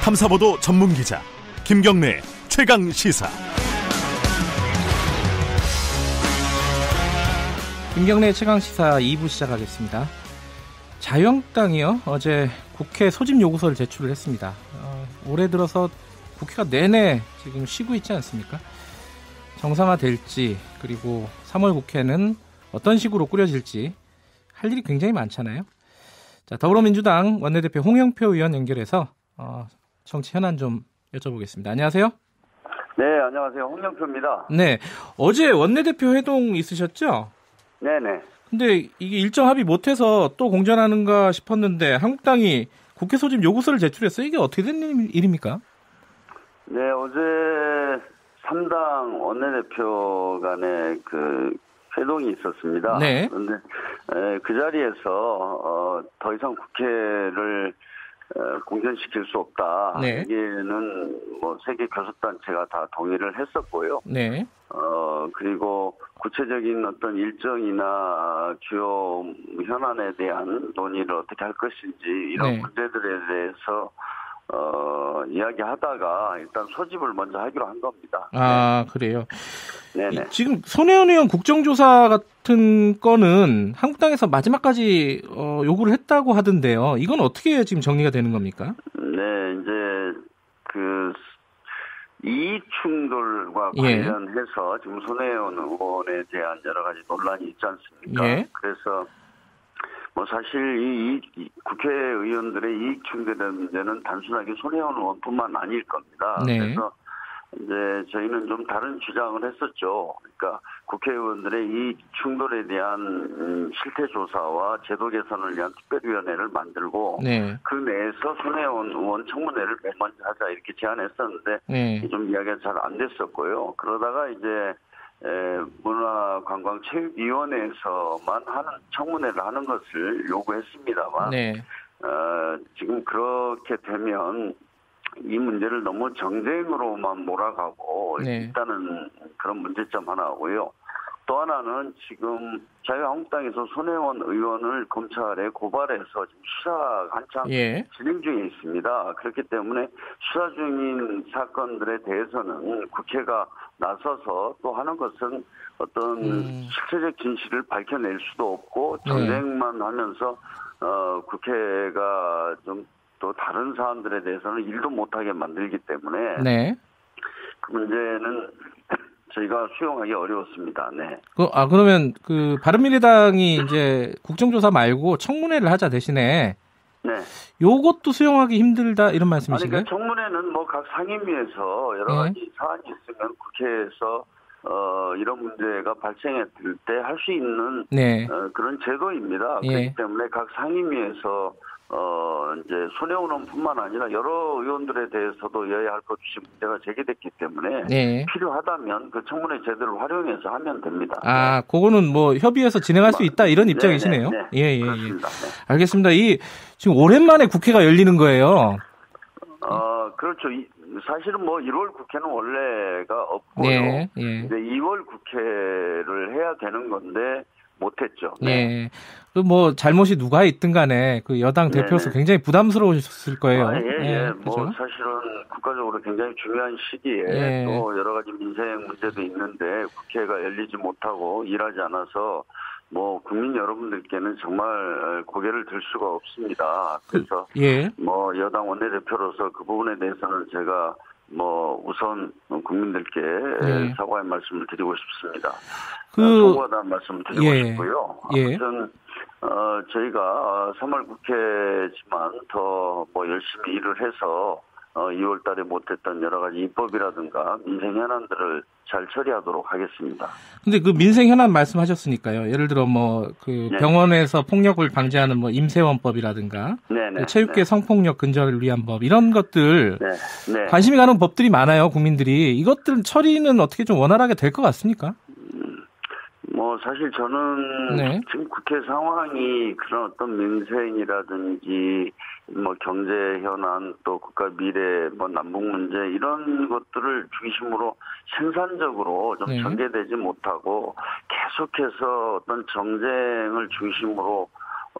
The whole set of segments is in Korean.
탐사보도 전문 기자 김경래 최강 시사. 김경래 최강 시사 2부 시작하겠습니다. 자유한국당이요, 어제 국회 소집 요구서를 제출을 했습니다. 올해 들어서 국회가 내내 지금 쉬고 있지 않습니까? 정상화될지, 그리고 3월 국회는 어떤 식으로 꾸려질지 할 일이 굉장히 많잖아요. 자, 더불어민주당 원내대표 홍영표 의원 연결해서 정치 현안 좀 여쭤보겠습니다. 안녕하세요. 네, 안녕하세요. 홍영표입니다. 네, 어제 원내대표 회동 있으셨죠? 네네. 근데 이게 일정 합의 못해서 또 공전하는가 싶었는데 한국당이 국회 소집 요구서를 제출했어요. 이게 어떻게 된 일입니까? 네, 어제 3당 원내대표 간의 그 회동이 있었습니다. 네. 그런데 그 자리에서 더 이상 국회를 공전시킬 수 없다. 네. 여기에는 뭐 세계 교섭단체가 다 동의를 했었고요. 네. 그리고 구체적인 어떤 일정이나 주요 현안에 대한 논의를 어떻게 할 것인지 이런 네. 문제들에 대해서 이야기하다가 일단 소집을 먼저 하기로 한 겁니다. 아, 그래요. 네네. 지금 손혜원 의원 국정조사 같은 거는 한국당에서 마지막까지 요구를 했다고 하던데요. 이건 어떻게 지금 정리가 되는 겁니까? 네, 이제 그 이익 충돌과 예. 관련해서 지금 손혜원 의원에 대한 여러 가지 논란이 있지 않습니까? 예. 그래서 뭐 사실 이 국회의원들의 이익 충돌의 문제는 단순하게 손혜원 의원뿐만 아닐 겁니다. 네. 그래서 이제 저희는 좀 다른 주장을 했었죠. 그러니까 국회의원들의 이익 충돌에 대한 실태 조사와 제도 개선을 위한 특별위원회를 만들고 네. 그 내에서 손혜원 의원 청문회를 맨 먼저 하자 이렇게 제안했었는데 네. 좀 이야기가 잘 안 됐었고요. 그러다가 이제 문화관광체육위원회에서만 하는 청문회를 하는 것을 요구했습니다만 네. 지금 그렇게 되면 이 문제를 너무 정쟁으로만 몰아가고 네. 있다는 그런 문제점 하나고요. 또 하나는 지금 자유한국당에서 손혜원 의원을 검찰에 고발해서 지금 수사 한창 예. 진행 중에 있습니다. 그렇기 때문에 수사 중인 사건들에 대해서는 국회가 나서서 또 하는 것은 어떤 실체적 진실을 밝혀낼 수도 없고 정쟁만 하면서 국회가 좀 또 다른 사안들에 대해서는 일도 못하게 만들기 때문에 네. 그 문제는 저희가 수용하기 어려웠습니다. 네. 그러면 그 바른미래당이 이제 국정조사 말고 청문회를 하자 대신에 네. 요것도 수용하기 힘들다 이런 말씀이신가요? 그러니까 청문회는 뭐 각 상임위에서 여러 가지 사안이 있으면 국회에서 이런 문제가 발생했을 때 할 수 있는 네. 그런 제도입니다. 예. 그렇기 때문에 각 상임위에서 이제 손혜원 의원뿐만 아니라 여러 의원들에 대해서도 여야 할 것 없이 문제가 제기됐기 때문에 네. 필요하다면 그 청문회 제도를 활용해서 하면 됩니다. 아, 그거는 뭐 협의해서 진행할 수 있다 이런 입장이시네요. 네. 예. 그렇습니다. 네. 알겠습니다. 지금 오랜만에 국회가 열리는 거예요. 그렇죠. 사실은 뭐 1월 국회는 원래가 없고요. 네. 예. 이제 2월 국회를 해야 되는 건데 못했죠. 네. 뭐 잘못이 누가 있든 간에 그 여당 대표로서 굉장히 부담스러우셨을 거예요. 예. 뭐 그렇죠? 사실은 국가적으로 굉장히 중요한 시기에 예. 또 여러 가지 민생 문제도 있는데 국회가 열리지 못하고 일하지 않아서 뭐 국민 여러분들께는 정말 고개를 들 수가 없습니다. 그래서 뭐 여당 원내대표로서 그 부분에 대해서는 제가 뭐 우선 국민들께 사과의 말씀을 드리고 싶습니다. 소구하다는 말씀을 드리고 싶고요. 아무튼 저희가 3월 국회지만 더 뭐 열심히 일을 해서 2월 달에 못했던 여러 가지 입법이라든가 민생 현안들을 잘 처리하도록 하겠습니다. 근데 그 민생 현안 말씀하셨으니까요. 예를 들어 뭐 그 병원에서 폭력을 방지하는 뭐 임세원법이라든가 체육계 성폭력 근절을 위한 법 이런 것들 관심이 가는 법들이 많아요. 국민들이. 이것들 처리는 어떻게 좀 원활하게 될 것 같습니까? 뭐 사실 저는 지금 국회 상황이 그런 어떤 민생이라든지 뭐 경제 현안 또 국가 미래 뭐 남북 문제 이런 것들을 중심으로 생산적으로 좀 전개되지 못하고 계속해서 어떤 정쟁을 중심으로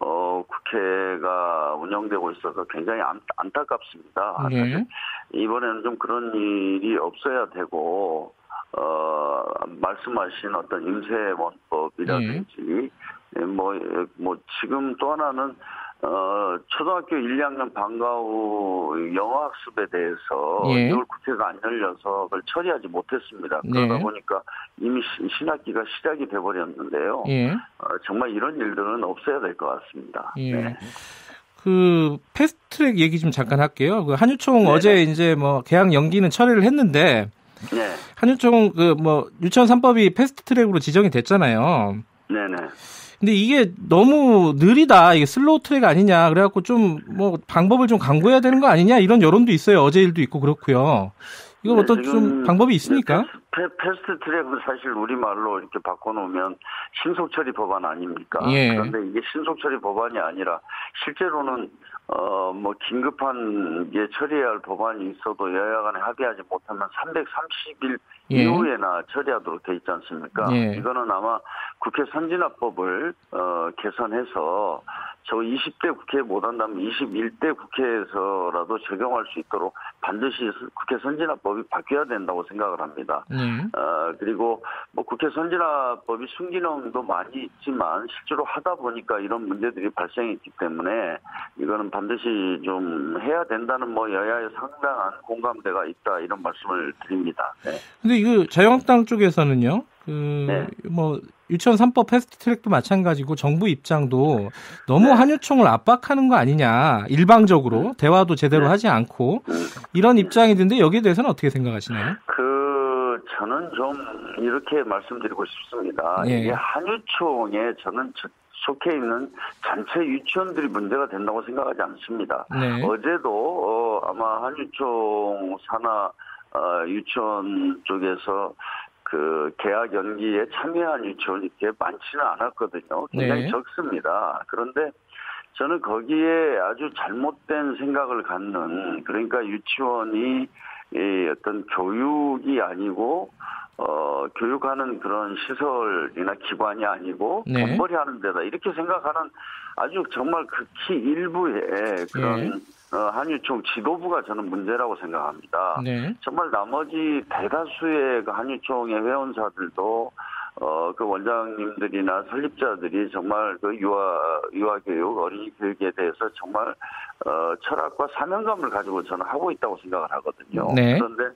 국회가 운영되고 있어서 굉장히 안타깝습니다. 네. 이번에는 좀 그런 일이 없어야 되고, 말씀하신 어떤 임세원법이라든지, 지금 또 하나는, 초등학교 1, 2학년 방과 후 영어학습에 대해서 이걸 국회가 안 열려서 그걸 처리하지 못했습니다. 그러다 보니까 이미 신학기가 시작이 돼버렸는데요. 정말 이런 일들은 없어야 될 것 같습니다. 네. 그 패스트트랙 얘기 좀 잠깐 할게요. 그 한유총 어제 이제 개학 연기는 처리를 했는데 한유총 유치원 3법이 패스트트랙으로 지정이 됐잖아요. 네네. 근데 이게 너무 느리다. 이게 슬로우 트랙 아니냐. 그래갖고 좀 방법을 좀 강구해야 되는 거 아니냐. 이런 여론도 있어요. 어제 일도 있고 그렇고요. 이거 어떤 좀 방법이 있습니까? 패스트 트랙은 사실 우리말로 이렇게 바꿔놓으면 신속처리 법안 아닙니까? 그런데 이게 신속처리 법안이 아니라 실제로는 긴급한 게 처리해야 할 법안이 있어도 여야 간에 합의하지 못하면 330일 이후에나 처리하도록 돼 있지 않습니까? 이거는 아마 국회 선진화법을 개선해서 저 20대 국회에 못한다면 21대 국회에서라도 적용할 수 있도록 반드시 국회 선진화법이 바뀌어야 된다고 생각을 합니다. 그리고 국회 선진화법이 순기능도 많이 있지만 실제로 하다 보니까 이런 문제들이 발생했기 때문에 이거는 반드시 좀 해야 된다는 여야의 상당한 공감대가 있다 이런 말씀을 드립니다. 근데 이거 자유한국당 쪽에서는요. 유치원 3법 패스트트랙도 마찬가지고 정부 입장도 너무 한유총을 압박하는 거 아니냐. 일방적으로 대화도 제대로 하지 않고 이런 입장이던데 여기에 대해서는 어떻게 생각하시나요? 저는 좀 이렇게 말씀드리고 싶습니다. 이게 한유총에 저는 속해 있는 전체 유치원들이 문제가 된다고 생각하지 않습니다. 어제도 아마 한유총 산하 유치원 쪽에서 그 개학 연기에 참여한 유치원이 이렇게 많지는 않았거든요. 굉장히 적습니다. 그런데 저는 거기에 아주 잘못된 생각을 갖는, 그러니까 유치원이 어떤 교육이 아니고 교육하는 그런 시설이나 기관이 아니고 돈벌이하는 데다 이렇게 생각하는 아주 정말 극히 일부의 그런 한유총 지도부가 저는 문제라고 생각합니다. 정말 나머지 대다수의 그 한유총의 회원사들도 그 원장님들이나 설립자들이 정말 그 유아교육, 어린이 교육에 대해서 정말 철학과 사명감을 가지고 저는 하고 있다고 생각을 하거든요. 그런데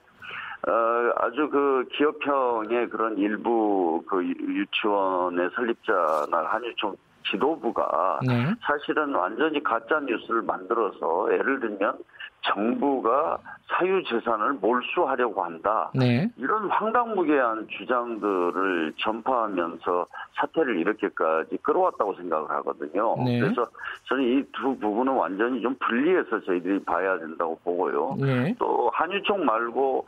아주 그 기업형의 그런 일부 그 유치원의 설립자나 한유총 지도부가 사실은 완전히 가짜 뉴스를 만들어서 예를 들면 정부가 사유재산을 몰수하려고 한다. 이런 황당무계한 주장들을 전파하면서 사태를 이렇게까지 끌어왔다고 생각을 하거든요. 그래서 저는 이 두 부분은 완전히 좀 분리해서 저희들이 봐야 된다고 보고요. 또 한유총 말고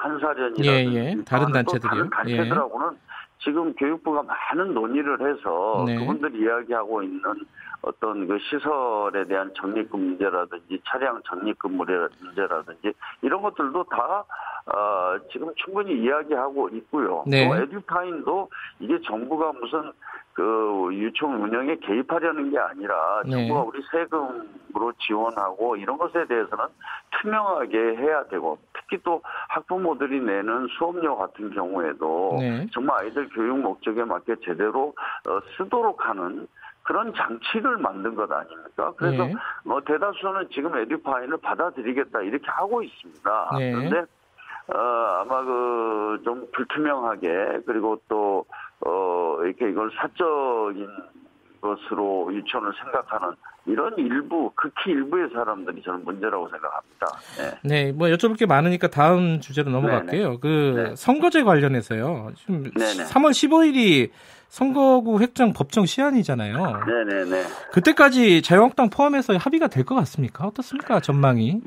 한사련이라든지 다른 단체들이요. 다른 단체들하고는 지금 교육부가 많은 논의를 해서 그분들이 이야기하고 있는 어떤 그 시설에 대한 적립금 문제라든지 차량 적립금 문제라든지 이런 것들도 다 지금 충분히 이야기하고 있고요. 또 에듀파인도 이게 정부가 무슨 그 유치원 운영에 개입하려는 게 아니라 정부가 우리 세금으로 지원하고 이런 것에 대해서는 투명하게 해야 되고 특히 또 학부모들이 내는 수업료 같은 경우에도 정말 아이들 교육 목적에 맞게 제대로 쓰도록 하는 그런 장치를 만든 것 아닙니까? 그래서 대다수는 지금 에듀파인을 받아들이겠다 이렇게 하고 있습니다. 그런데 아마 좀 불투명하게 그리고 또 이렇게 이걸 사적인 것으로 유치원을 생각하는 이런 일부, 극히 일부의 사람들이 저는 문제라고 생각합니다. 여쭤볼 게 많으니까 다음 주제로 넘어갈게요. 선거제 관련해서요. 지금 3월 15일이 선거구 획정 법정 시한이잖아요. 그때까지 자유한국당 포함해서 합의가 될 것 같습니까? 어떻습니까? 전망이?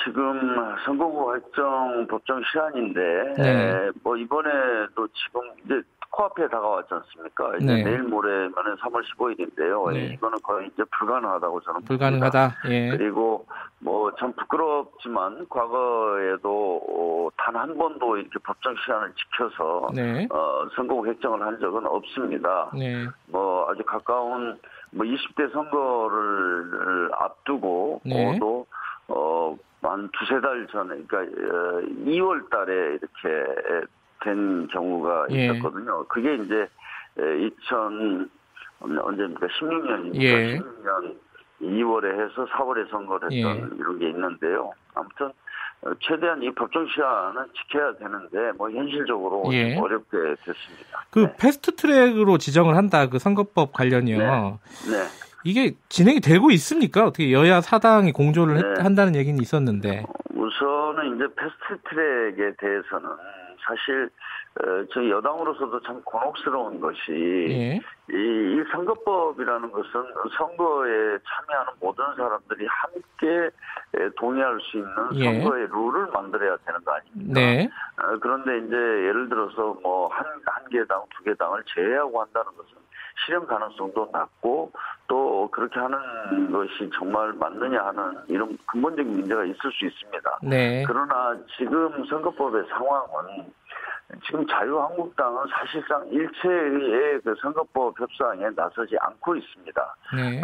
지금 선거구 획정 법정 시한인데, 이번에도 지금 이제 코앞에 다가왔지 않습니까? 이제 내일 모레면은 3월 15일인데요. 이거는 거의 이제 불가능하다고 저는 불가능하다. 봅니다. 그리고 참 부끄럽지만 과거에도 단 한 번도 이렇게 법정 시한을 지켜서 네. 선거 획정을 한 적은 없습니다. 네. 아주 가까운 20대 선거를 앞두고 네. 또 한 두세 달 전에, 그러니까 2월 달에 이렇게 된 경우가 있었거든요. 그게 이제 언제입니까? 16년입니까? 예. 16년 2월에 해서 4월에 선거를 했던 이런 게 있는데요. 아무튼 최대한 이 법정 시한은 지켜야 되는데 현실적으로 좀 어렵게 됐습니다. 네. 패스트 트랙으로 지정을 한다. 그 선거법 관련이요. 네. 이게 진행이 되고 있습니까? 어떻게 여야 사당이 공조를 한다는 얘기는 있었는데. 우선은 이제 패스트 트랙에 대해서는 사실 저희 여당으로서도 참 곤혹스러운 것이 이 선거법이라는 것은 선거에 참여하는 모든 사람들이 함께 동의할 수 있는 선거의 룰을 만들어야 되는 거 아닙니까? 네. 그런데 이제 예를 들어서 한 개 당, 두 개 당을 제외하고 한다는 것은 실현 가능성도 낮고 또 그렇게 하는 것이 정말 맞느냐 하는 이런 근본적인 문제가 있을 수 있습니다. 네. 그러나 지금 선거법의 상황은 지금 자유한국당은 사실상 일체의 그 선거법 협상에 나서지 않고 있습니다. 네.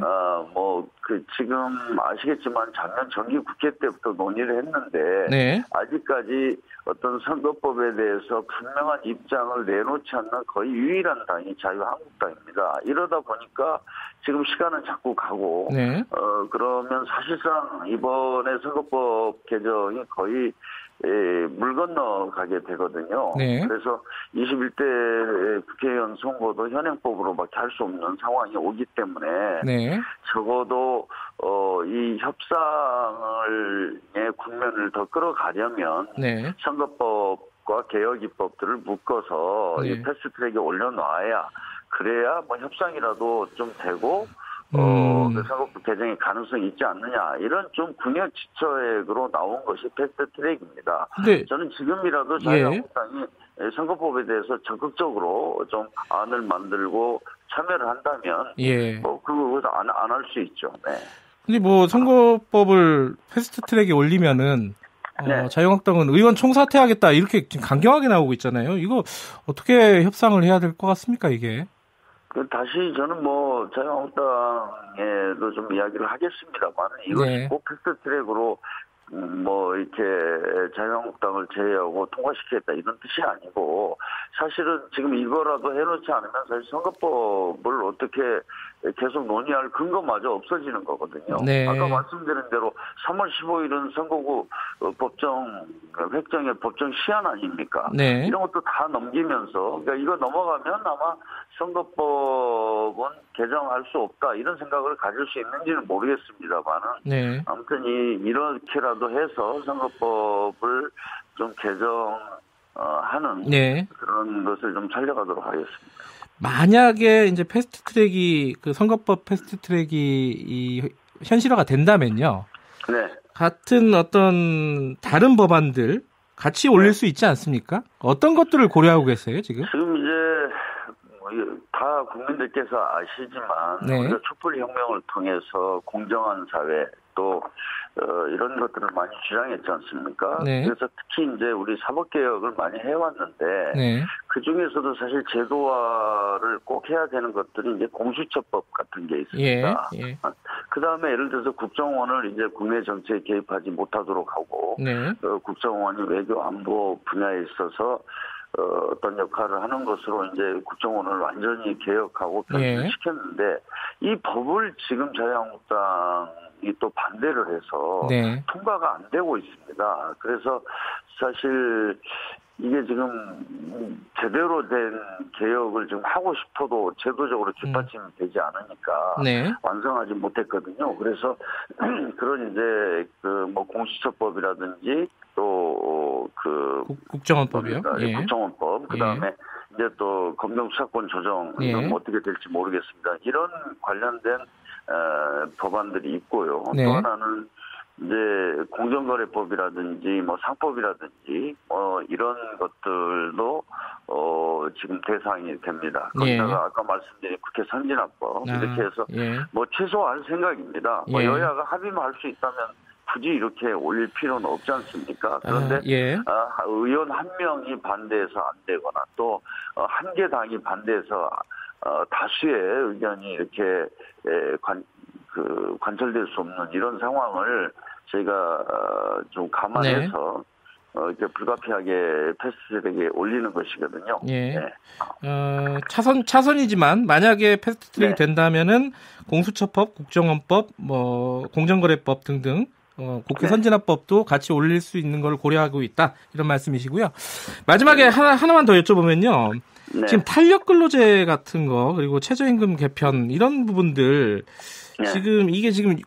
지금 아시겠지만 작년 정기국회 때부터 논의를 했는데 아직까지 어떤 선거법에 대해서 분명한 입장을 내놓지 않는 거의 유일한 당이 자유한국당입니다. 이러다 보니까 지금 시간은 자꾸 가고 그러면 사실상 이번에 선거법 개정이 거의 물 건너가게 되거든요. 그래서 21대 국회의원 선거도 현행법으로밖에 할 수 없는 상황이 오기 때문에 적어도 이 협상의 국면을 더 끌어가려면 선거법과 개혁 입법들을 묶어서 이 패스트트랙에 올려놔야 그래야 협상이라도 좀 되고 선거법 개정의 가능성이 있지 않느냐 이런 좀 궁여지처액으로 나온 것이 패스트트랙입니다. 저는 지금이라도 자유한국당이 선거법에 대해서 적극적으로 좀 안을 만들고 참여를 한다면 그것도 안 할 수 있죠. 근데 선거법을 패스트트랙에 올리면은 자유한국당은 의원 총사퇴하겠다 이렇게 강경하게 나오고 있잖아요. 이거 어떻게 협상을 해야 될 것 같습니까, 이게? 다시 저는 자유한국당에도 좀 이야기를 하겠습니다만 이것이 꼭 패스트트랙으로 이렇게 자유한국당을 제외하고 통과시키겠다 이런 뜻이 아니고 사실은 지금 이거라도 해놓지 않으면 사실 선거법을 어떻게 계속 논의할 근거마저 없어지는 거거든요. 아까 말씀드린 대로 3월 15일은 선거구 획정의 법정 시한 아닙니까? 이런 것도 다 넘기면서 그러니까 이거 넘어가면 아마 선거법은 개정할 수 없다 이런 생각을 가질 수 있는지는 모르겠습니다만은 아무튼 이렇게라도 해서 선거법을 좀 개정하는 그런 것을 좀 살려가도록 하겠습니다. 만약에 이제 패스트트랙이 선거법 패스트트랙이 현실화가 된다면요. 같은 어떤 다른 법안들 같이 올릴 수 있지 않습니까? 어떤 것들을 고려하고 계세요, 지금? 지금 이제 다 국민들께서 아시지만 우리가 촛불혁명을 통해서 공정한 사회 또 이런 것들을 많이 주장했지 않습니까? 그래서 특히 이제 우리 사법개혁을 많이 해왔는데 그 중에서도 사실 제도화를 꼭 해야 되는 것들이 이제 공수처법 같은 게 있습니다. 그 다음에 예를 들어서 국정원을 이제 국내 정치에 개입하지 못하도록 하고 국정원이 외교 안보 분야에 있어서 어떤 역할을 하는 것으로 이제 국정원을 완전히 개혁하고 변신시켰는데 이 법을 지금 자유한국당이 또 반대를 해서 통과가 안 되고 있습니다. 그래서 사실 이게 지금 제대로 된 개혁을 좀 하고 싶어도 제도적으로 뒷받침이 되지 않으니까 완성하지 못했거든요. 그래서 그런 이제 공수처법이라든지 또 국정원법이요? 국정원법 그다음에 이제 또 검경수사권 조정 어떻게 될지 모르겠습니다. 이런 관련된 법안들이 있고요. 또 하나는 이제 공정거래법이라든지 상법이라든지 이런 것들도 지금 대상이 됩니다. 거기다가 아까 말씀드린 국회 선진화법 이렇게 해서 최소화할 생각입니다. 여야가 합의만 할 수 있다면 굳이 이렇게 올릴 필요는 없지 않습니까? 그런데 의원 한 명이 반대해서 안 되거나 또 한 개 당이 반대해서 다수의 의견이 이렇게 관철될 수 없는 이런 상황을 저희가 좀 감안해서 이렇게 불가피하게 패스트트랙에 올리는 것이거든요. 예. 네. 차선이지만 만약에 패스트트랙이 된다면은 공수처법, 국정원법, 공정거래법 등등 국회 선진화법도 같이 올릴 수 있는 걸 고려하고 있다 이런 말씀이시고요. 마지막에 하나만 더 여쭤보면요. 지금 탄력근로제 같은 거 그리고 최저임금 개편 이런 부분들 지금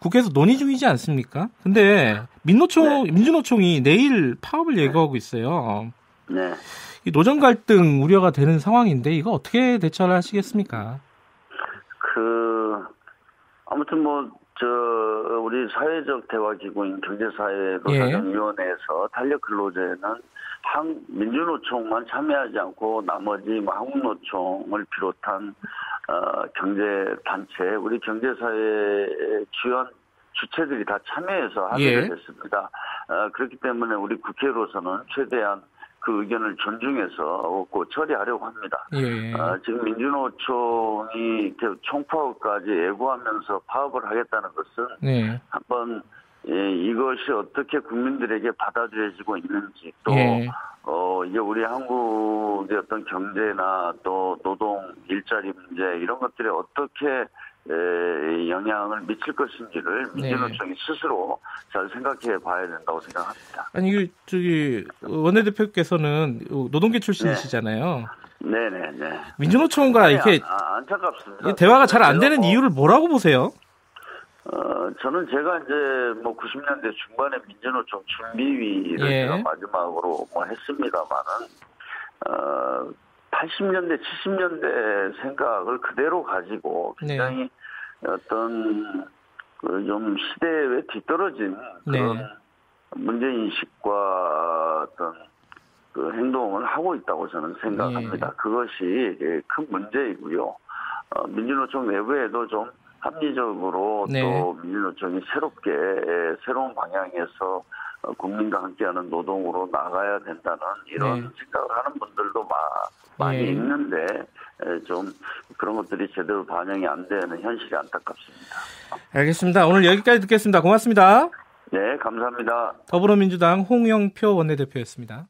국회에서 논의 중이지 않습니까? 근데 민주노총이 내일 파업을 예고하고 있어요. 네. 이 노정 갈등 우려가 되는 상황인데 이거 어떻게 대처를 하시겠습니까? 아무튼 우리 사회적 대화기구인 경제사회노사정위원회에서 탄력근로제는 민주노총만 참여하지 않고 나머지 한국노총을 비롯한 경제단체, 우리 경제사회 주체들이 다 참여해서 합의를 했습니다. 그렇기 때문에 우리 국회로서는 최대한 그 의견을 존중해서 처리하려고 합니다. 지금 민주노총이 총파업까지 예고하면서 파업을 하겠다는 것은 한번 이것이 어떻게 국민들에게 받아들여지고 있는지 또 이게 우리 한국의 어떤 경제나 또 노동 일자리 문제 이런 것들에 어떻게 영향을 미칠 것인지를 민주노총이 스스로 잘 생각해 봐야 된다고 생각합니다. 아니 원내대표께서는 노동계 출신이시잖아요. 네네네. 민주노총과 이렇게 안타깝습니다. 대화가 잘 안 되는 이유를 뭐라고 보세요? 저는 제가 이제 90년대 중반에 민주노총 준비위를 제가 마지막으로 했습니다만은 80년대, 70년대 생각을 그대로 가지고 굉장히 어떤 좀 시대에 뒤떨어진 그런 문제인식과 어떤 행동을 하고 있다고 저는 생각합니다. 그것이 큰 문제이고요. 민주노총 내부에도 좀 합리적으로 또 민주노총이 새로운 방향에서 국민과 함께하는 노동으로 나가야 된다는 이런 생각을 하는 분들도 많이 있는데 좀 그런 것들이 제대로 반영이 안 되는 현실이 안타깝습니다. 알겠습니다. 오늘 여기까지 듣겠습니다. 고맙습니다. 네, 감사합니다. 더불어민주당 홍영표 원내대표였습니다.